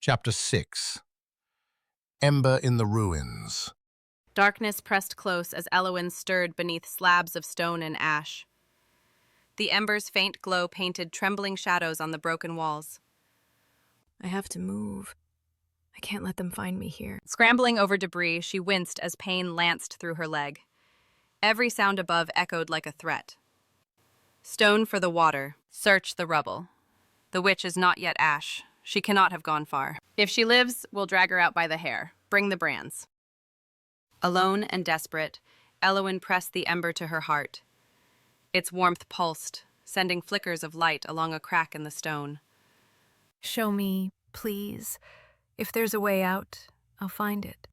Chapter 6. Ember in the Ruins. Darkness pressed close as Elowen stirred beneath slabs of stone and ash. The ember's faint glow painted trembling shadows on the broken walls. I have to move. I can't let them find me here. Scrambling over debris, she winced as pain lanced through her leg. Every sound above echoed like a threat. Stone for the water. Search the rubble. The witch is not yet ash. She cannot have gone far. If she lives, we'll drag her out by the hair. Bring the brands. Alone and desperate, Elowen pressed the ember to her heart. Its warmth pulsed, sending flickers of light along a crack in the stone. Show me, please. If there's a way out, I'll find it.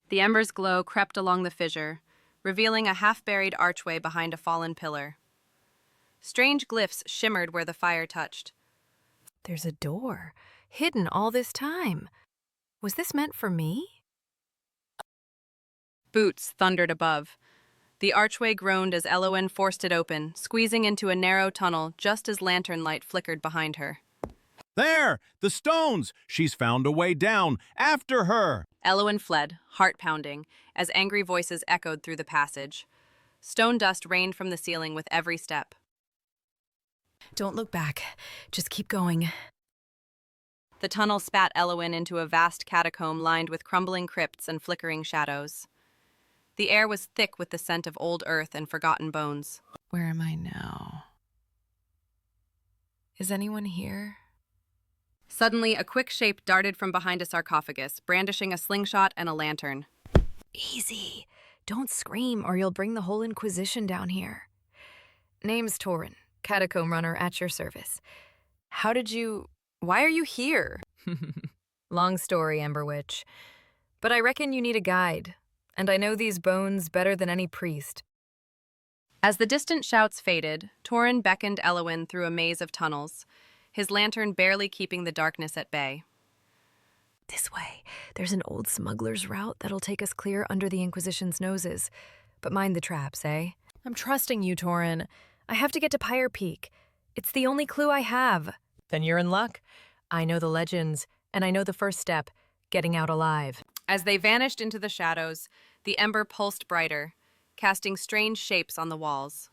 The ember's glow crept along the fissure, revealing a half-buried archway behind a fallen pillar. Strange glyphs shimmered where the fire touched. There's a door, hidden all this time. Was this meant for me? Boots thundered above. The archway groaned as Elowen forced it open, squeezing into a narrow tunnel just as lantern light flickered behind her. There! The stones! She's found a way down! After her! Elowen fled, heart pounding, as angry voices echoed through the passage. Stone dust rained from the ceiling with every step. Don't look back. Just keep going. The tunnel spat Elowen into a vast catacomb lined with crumbling crypts and flickering shadows. The air was thick with the scent of old earth and forgotten bones. Where am I now? Is anyone here? Suddenly, a quick shape darted from behind a sarcophagus, brandishing a slingshot and a lantern. Easy. Don't scream or you'll bring the whole Inquisition down here. Name's Torrin, Catacomb runner at your service. Why are you here? Long story, Ember Witch. But I reckon you need a guide, and I know these bones better than any priest. As the distant shouts faded, Torrin beckoned Elowen through a maze of tunnels, his lantern barely keeping the darkness at bay. This way. There's an old smuggler's route that'll take us clear under the Inquisition's noses. But mind the traps, eh? I'm trusting you, Torrin. I have to get to Pyrepeak. It's the only clue I have. Then you're in luck. I know the legends, and I know the first step, getting out alive. As they vanished into the shadows, the ember pulsed brighter, casting strange shapes on the walls.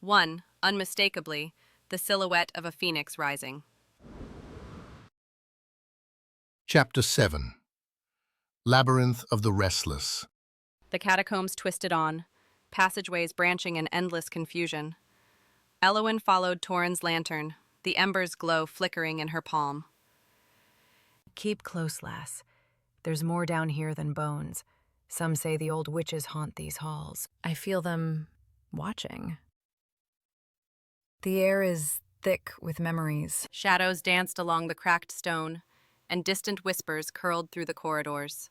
One, unmistakably, the silhouette of a phoenix rising. Chapter 7. Labyrinth of the Restless. The catacombs twisted on, passageways branching in endless confusion. Elowen followed Torrin's lantern, the ember's glow flickering in her palm. Keep close, lass. There's more down here than bones. Some say the old witches haunt these halls. I feel them watching. The air is thick with memories. Shadows danced along the cracked stone, and distant whispers curled through the corridors.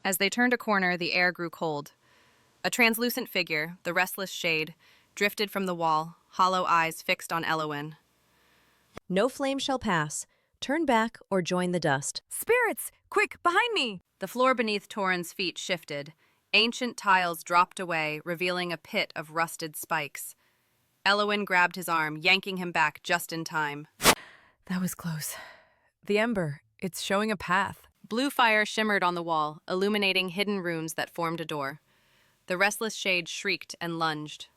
As they turned a corner, the air grew cold. A translucent figure, the restless shade, drifted from the wall, hollow eyes fixed on Elowen. No flame shall pass. Turn back or join the dust. Spirits! Quick, behind me! The floor beneath Torrin's feet shifted. Ancient tiles dropped away, revealing a pit of rusted spikes. Elowen grabbed his arm, yanking him back just in time. That was close. The ember, it's showing a path. Blue fire shimmered on the wall, illuminating hidden rooms that formed a door. The restless shade shrieked and lunged.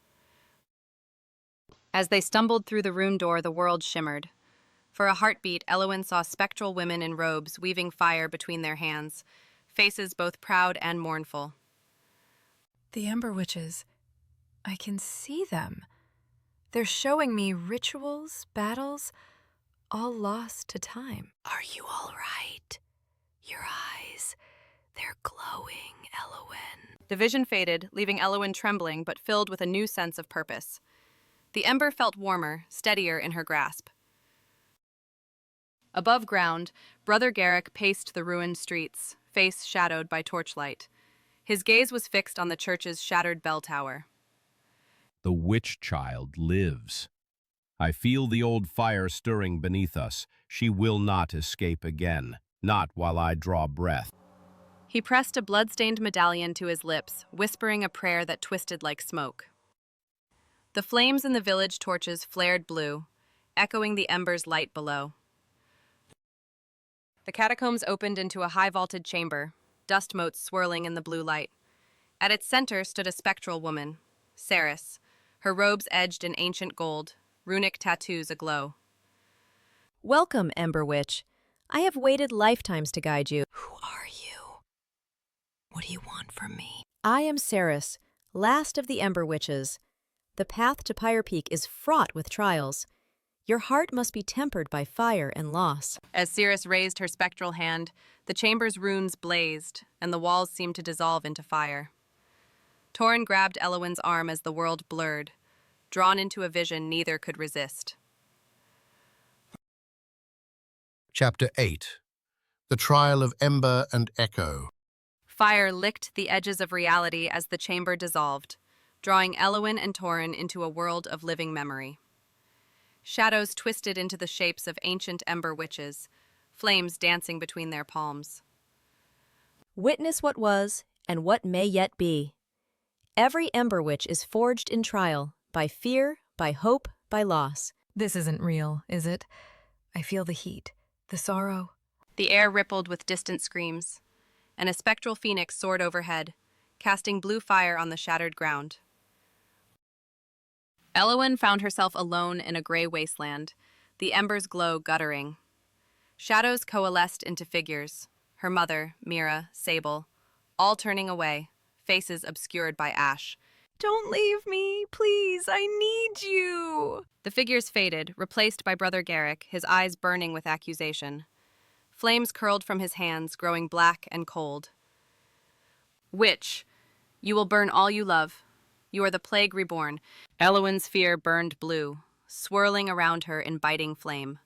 As they stumbled through the room door, the world shimmered. For a heartbeat, Elowen saw spectral women in robes weaving fire between their hands, faces both proud and mournful. The Ember Witches. I can see them. They're showing me rituals, battles, all lost to time. Are you all right? Your eyes, they're glowing, Elowen. The vision faded, leaving Elowen trembling but filled with a new sense of purpose. The ember felt warmer, steadier in her grasp. Above ground, Brother Garrick paced the ruined streets, face shadowed by torchlight. His gaze was fixed on the church's shattered bell tower. The witch child lives. I feel the old fire stirring beneath us. She will not escape again, not while I draw breath. He pressed a blood-stained medallion to his lips, whispering a prayer that twisted like smoke. The flames in the village torches flared blue, echoing the ember's light below. The catacombs opened into a high-vaulted chamber, dust motes swirling in the blue light. At its center stood a spectral woman, Ceres, her robes edged in ancient gold, runic tattoos aglow. Welcome, Ember Witch. I have waited lifetimes to guide you. Who are you? What do you want from me? I am Ceres, last of the Ember Witches. The path to Pyrepeak is fraught with trials. Your heart must be tempered by fire and loss. As Ceres raised her spectral hand, the chamber's runes blazed, and the walls seemed to dissolve into fire. Torrin grabbed Elowen's arm as the world blurred. Drawn into a vision neither could resist. Chapter 8. The Trial of Ember and Echo. Fire licked the edges of reality as the chamber dissolved, drawing Elowen and Torrin into a world of living memory. Shadows twisted into the shapes of ancient ember witches, flames dancing between their palms. Witness what was and what may yet be. Every Ember Witch is forged in trial, by fear, by hope, by loss. This isn't real, is it? I feel the heat, the sorrow. The air rippled with distant screams, and a spectral phoenix soared overhead, casting blue fire on the shattered ground. Elowen found herself alone in a gray wasteland, the embers glow guttering. Shadows coalesced into figures, her mother, Mira, Sable, all turning away, faces obscured by ash. Don't leave me, please, I need you. The figures faded, replaced by Brother Garrick, his eyes burning with accusation. Flames curled from his hands, growing black and cold. Witch, you will burn all you love. You are the plague reborn. Elowen's fear burned blue, swirling around her in biting flame.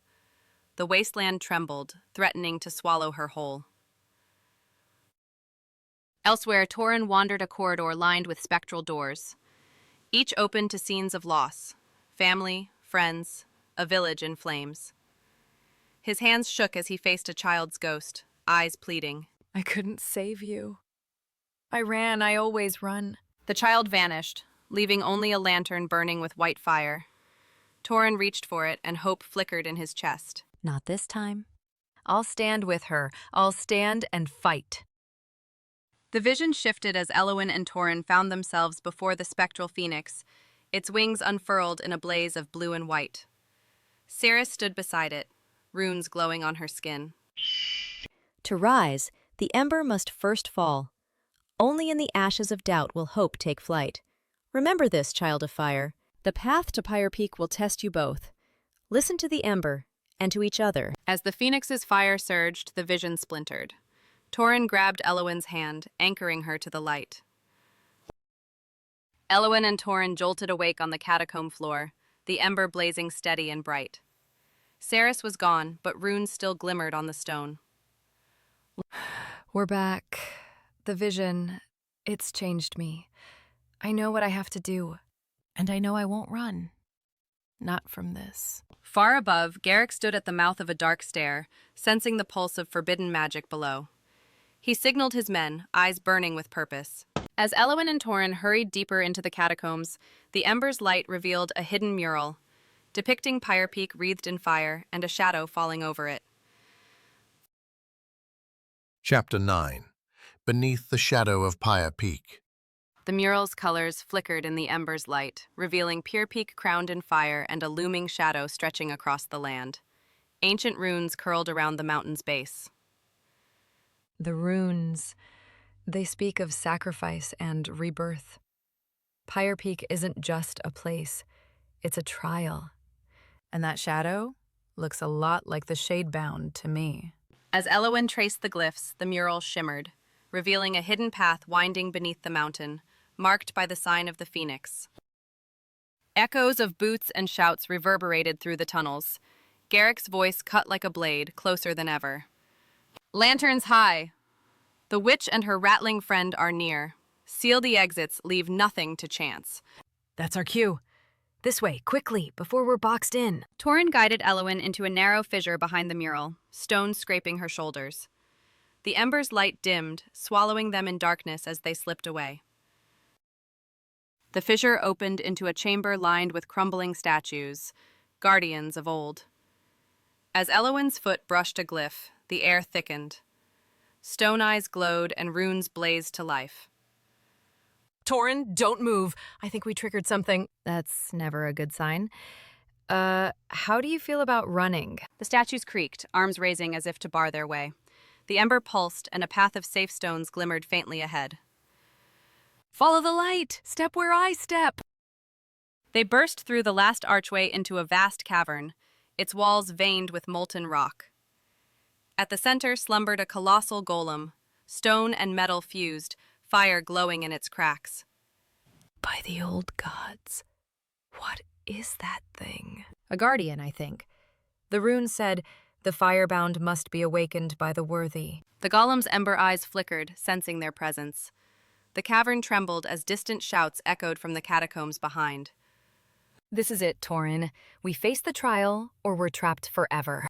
The wasteland trembled, threatening to swallow her whole. Elsewhere, Torrin wandered a corridor lined with spectral doors. Each opened to scenes of loss, family, friends, a village in flames. His hands shook as he faced a child's ghost, eyes pleading. I couldn't save you. I ran, I always run. The child vanished, leaving only a lantern burning with white fire. Torrin reached for it, and hope flickered in his chest. Not this time. I'll stand with her. I'll stand and fight. The vision shifted as Elowen and Torrin found themselves before the spectral phoenix, its wings unfurled in a blaze of blue and white. Ceres stood beside it, runes glowing on her skin. To rise, the ember must first fall. Only in the ashes of doubt will hope take flight. Remember this, child of fire. The path to Pyrepeak will test you both. Listen to the ember and to each other. As the phoenix's fire surged, the vision splintered. Torrin grabbed Elowen's hand, anchoring her to the light. Elowen and Torrin jolted awake on the catacomb floor, the ember blazing steady and bright. Ceres was gone, but runes still glimmered on the stone. We're back. The vision, it's changed me. I know what I have to do. And I know I won't run. Not from this. Far above, Garrick stood at the mouth of a dark stair, sensing the pulse of forbidden magic below. He signaled his men, eyes burning with purpose. As Elowen and Torrin hurried deeper into the catacombs, the ember's light revealed a hidden mural, depicting Pyrepeak wreathed in fire and a shadow falling over it. Chapter 9. Beneath the Shadow of Pyrepeak. The mural's colors flickered in the ember's light, revealing Pyrepeak crowned in fire and a looming shadow stretching across the land. Ancient runes curled around the mountain's base. The runes, they speak of sacrifice and rebirth. Pyrepeak isn't just a place, it's a trial. And that shadow looks a lot like the Shadebound to me. As Elowen traced the glyphs, the mural shimmered, revealing a hidden path winding beneath the mountain, marked by the sign of the phoenix. Echoes of boots and shouts reverberated through the tunnels. Garrick's voice cut like a blade, closer than ever. Lanterns high! The witch and her rattling friend are near. Seal the exits, leave nothing to chance. That's our cue. This way, quickly, before we're boxed in. Torrin guided Elowen into a narrow fissure behind the mural, stones scraping her shoulders. The ember's light dimmed, swallowing them in darkness as they slipped away. The fissure opened into a chamber lined with crumbling statues, guardians of old. As Elowen's foot brushed a glyph, the air thickened. Stone eyes glowed and runes blazed to life. Torrin, don't move. I think we triggered something. That's never a good sign. How do you feel about running? The statues creaked, arms raising as if to bar their way. The ember pulsed, and a path of safe stones glimmered faintly ahead. Follow the light! Step where I step! They burst through the last archway into a vast cavern, its walls veined with molten rock. At the center slumbered a colossal golem, stone and metal fused, fire glowing in its cracks. By the old gods, what is that thing? A guardian, I think. The rune said, the Firebound must be awakened by the worthy. The golem's ember eyes flickered, sensing their presence. The cavern trembled as distant shouts echoed from the catacombs behind. This is it, Torrin. We face the trial, or we're trapped forever.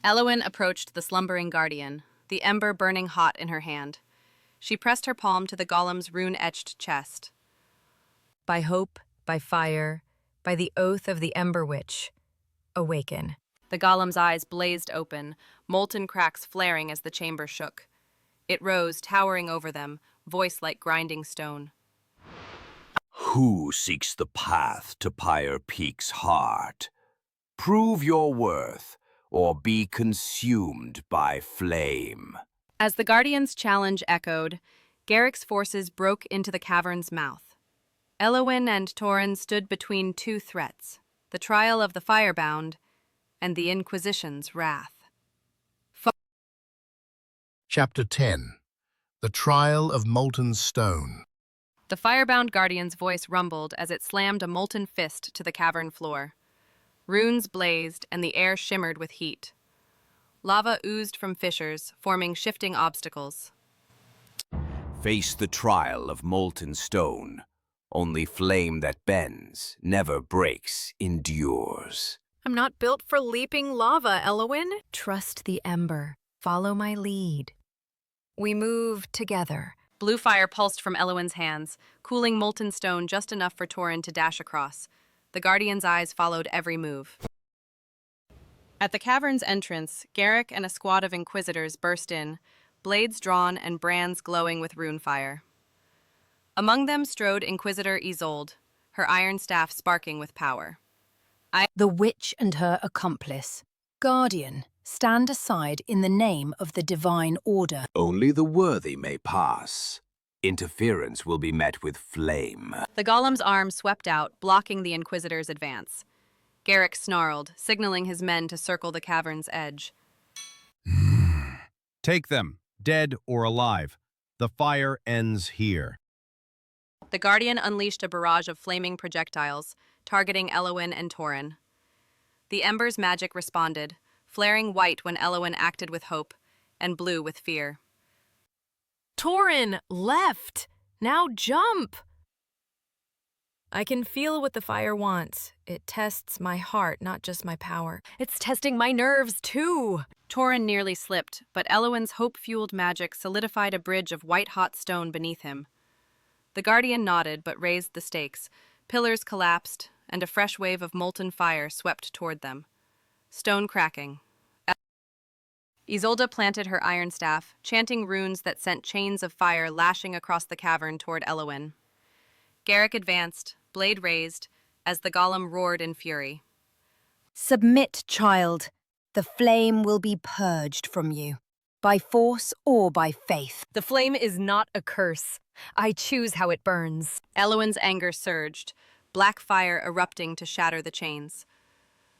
Elowen approached the slumbering guardian, the ember burning hot in her hand. She pressed her palm to the golem's rune-etched chest. By hope, by fire, by the oath of the Ember Witch, awaken. The golem's eyes blazed open, molten cracks flaring as the chamber shook. It rose, towering over them, voice like grinding stone. Who seeks the path to Pyrepeak's heart? Prove your worth, or be consumed by flame. As the Guardian's challenge echoed, Garrick's forces broke into the cavern's mouth. Elowen and Torrin stood between two threats, the trial of the Firebound and the Inquisition's wrath. Chapter 10. The Trial of Molten Stone. The Firebound Guardian's voice rumbled as it slammed a molten fist to the cavern floor. Runes blazed and the air shimmered with heat. Lava oozed from fissures, forming shifting obstacles. Face the trial of molten stone. Only flame that bends, never breaks, endures. I'm not built for leaping lava, Elowen. Trust the ember. Follow my lead. We move together. Blue fire pulsed from Elowen's hands, cooling molten stone just enough for Torrin to dash across. The Guardian's eyes followed every move. At the cavern's entrance, Garrick and a squad of Inquisitors burst in, blades drawn and brands glowing with rune fire. Among them strode Inquisitor Isolde, her iron staff sparking with power. The witch and her accomplice. Guardian, stand aside in the name of the divine order. Only the worthy may pass. Interference will be met with flame. The golem's arm swept out, blocking the Inquisitor's advance. Garrick snarled, signaling his men to circle the cavern's edge. Take them, dead or alive. The fire ends here. The Guardian unleashed a barrage of flaming projectiles, targeting Elowen and Torrin. The ember's magic responded, flaring white when Elowen acted with hope, and blue with fear. Torrin, left! Now jump! I can feel what the fire wants. It tests my heart, not just my power. It's testing my nerves, too! Torrin nearly slipped, but Elowen's hope-fueled magic solidified a bridge of white-hot stone beneath him. The Guardian nodded but raised the stakes. Pillars collapsed, and a fresh wave of molten fire swept toward them. Stone cracking. Isolde planted her iron staff, chanting runes that sent chains of fire lashing across the cavern toward Elowen. Garrick advanced, blade raised, as the golem roared in fury. Submit, child. The flame will be purged from you, by force or by faith. The flame is not a curse. I choose how it burns. Elowen's anger surged, black fire erupting to shatter the chains.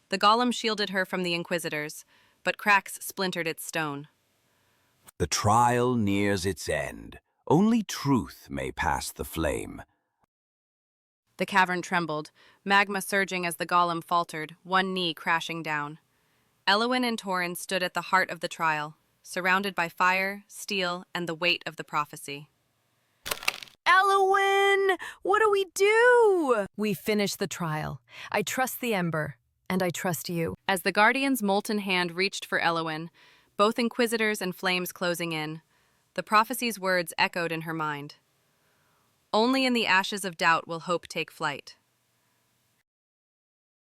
The golem shielded her from the Inquisitors, but cracks splintered its stone. The trial nears its end. Only truth may pass the flame. The cavern trembled, magma surging as the golem faltered, one knee crashing down. Elowen and Torrin stood at the heart of the trial, surrounded by fire, steel, and the weight of the prophecy. Elowen! What do we do? We finish the trial. I trust the Ember, and I trust you. As the Guardian's molten hand reached for Elowen, both Inquisitors and flames closing in, the prophecy's words echoed in her mind. Only in the ashes of doubt will hope take flight.